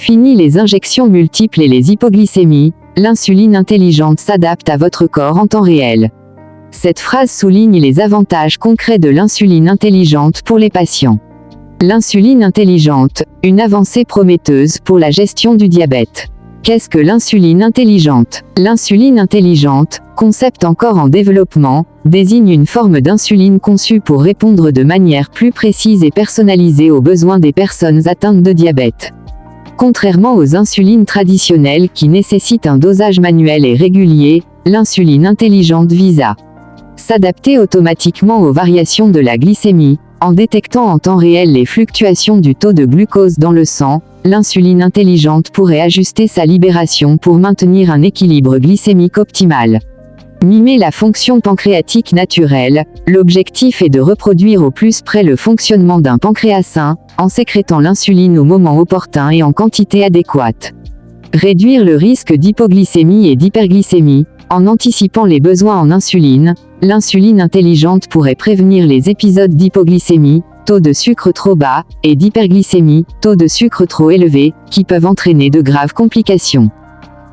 Fini les injections multiples et les hypoglycémies, l'insuline intelligente s'adapte à votre corps en temps réel. Cette phrase souligne les avantages concrets de l'insuline intelligente pour les patients. L'insuline intelligente, une avancée prometteuse pour la gestion du diabète. Qu'est-ce que l'insuline intelligente? L'insuline intelligente, concept encore en développement, désigne une forme d'insuline conçue pour répondre de manière plus précise et personnalisée aux besoins des personnes atteintes de diabète. Contrairement aux insulines traditionnelles qui nécessitent un dosage manuel et régulier, l'insuline intelligente vise à s'adapter automatiquement aux variations de la glycémie, en détectant en temps réel les fluctuations du taux de glucose dans le sang. L'insuline intelligente pourrait ajuster sa libération pour maintenir un équilibre glycémique optimal. Mimer la fonction pancréatique naturelle, l'objectif est de reproduire au plus près le fonctionnement d'un pancréas sain, en sécrétant l'insuline au moment opportun et en quantité adéquate. Réduire le risque d'hypoglycémie et d'hyperglycémie, en anticipant les besoins en insuline, l'insuline intelligente pourrait prévenir les épisodes d'hypoglycémie, taux de sucre trop bas, et d'hyperglycémie, taux de sucre trop élevé, qui peuvent entraîner de graves complications.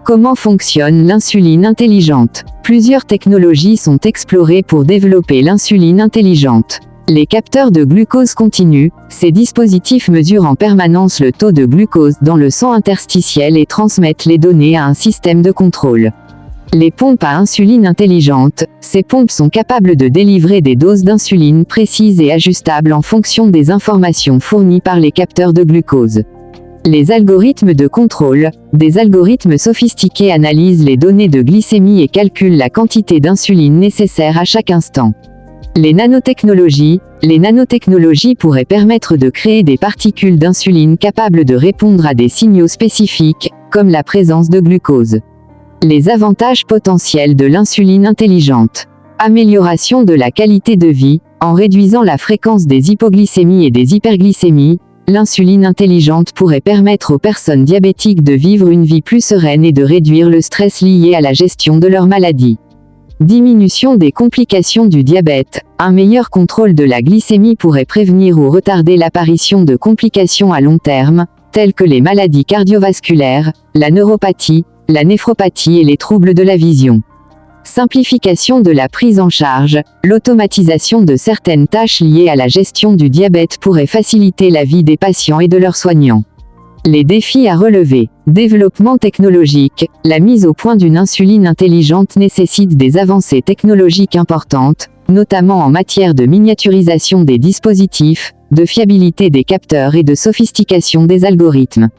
Comment fonctionne l'insuline intelligente? Plusieurs technologies sont explorées pour développer l'insuline intelligente. Les capteurs de glucose continu, ces dispositifs mesurent en permanence le taux de glucose dans le sang interstitiel et transmettent les données à un système de contrôle. Les pompes à insuline intelligente, ces pompes sont capables de délivrer des doses d'insuline précises et ajustables en fonction des informations fournies par les capteurs de glucose. Les algorithmes de contrôle, des algorithmes sophistiqués analysent les données de glycémie et calculent la quantité d'insuline nécessaire à chaque instant. Les nanotechnologies pourraient permettre de créer des particules d'insuline capables de répondre à des signaux spécifiques, comme la présence de glucose. Les avantages potentiels de l'insuline intelligente. Amélioration de la qualité de vie, en réduisant la fréquence des hypoglycémies et des hyperglycémies, l'insuline intelligente pourrait permettre aux personnes diabétiques de vivre une vie plus sereine et de réduire le stress lié à la gestion de leur maladie. Diminution des complications du diabète, un meilleur contrôle de la glycémie pourrait prévenir ou retarder l'apparition de complications à long terme, telles que les maladies cardiovasculaires, la neuropathie, la néphropathie et les troubles de la vision. Simplification de la prise en charge, l'automatisation de certaines tâches liées à la gestion du diabète pourrait faciliter la vie des patients et de leurs soignants. Les défis à relever. Développement technologique, la mise au point d'une insuline intelligente nécessite des avancées technologiques importantes, notamment en matière de miniaturisation des dispositifs, de fiabilité des capteurs et de sophistication des algorithmes.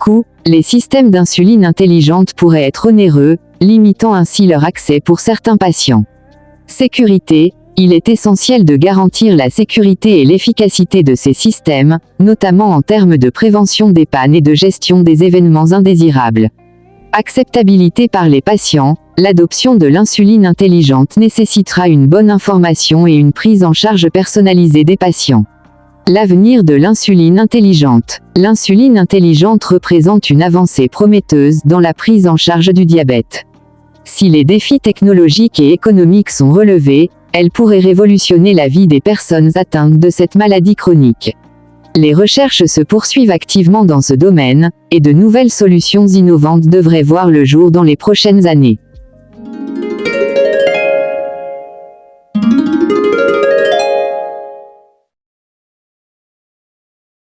Coût, les systèmes d'insuline intelligente pourraient être onéreux, limitant ainsi leur accès pour certains patients. Sécurité, il est essentiel de garantir la sécurité et l'efficacité de ces systèmes, notamment en termes de prévention des pannes et de gestion des événements indésirables. Acceptabilité par les patients, l'adoption de l'insuline intelligente nécessitera une bonne information et une prise en charge personnalisée des patients. L'avenir de l'insuline intelligente. L'insuline intelligente représente une avancée prometteuse dans la prise en charge du diabète. Si les défis technologiques et économiques sont relevés, elle pourrait révolutionner la vie des personnes atteintes de cette maladie chronique. Les recherches se poursuivent activement dans ce domaine, et de nouvelles solutions innovantes devraient voir le jour dans les prochaines années.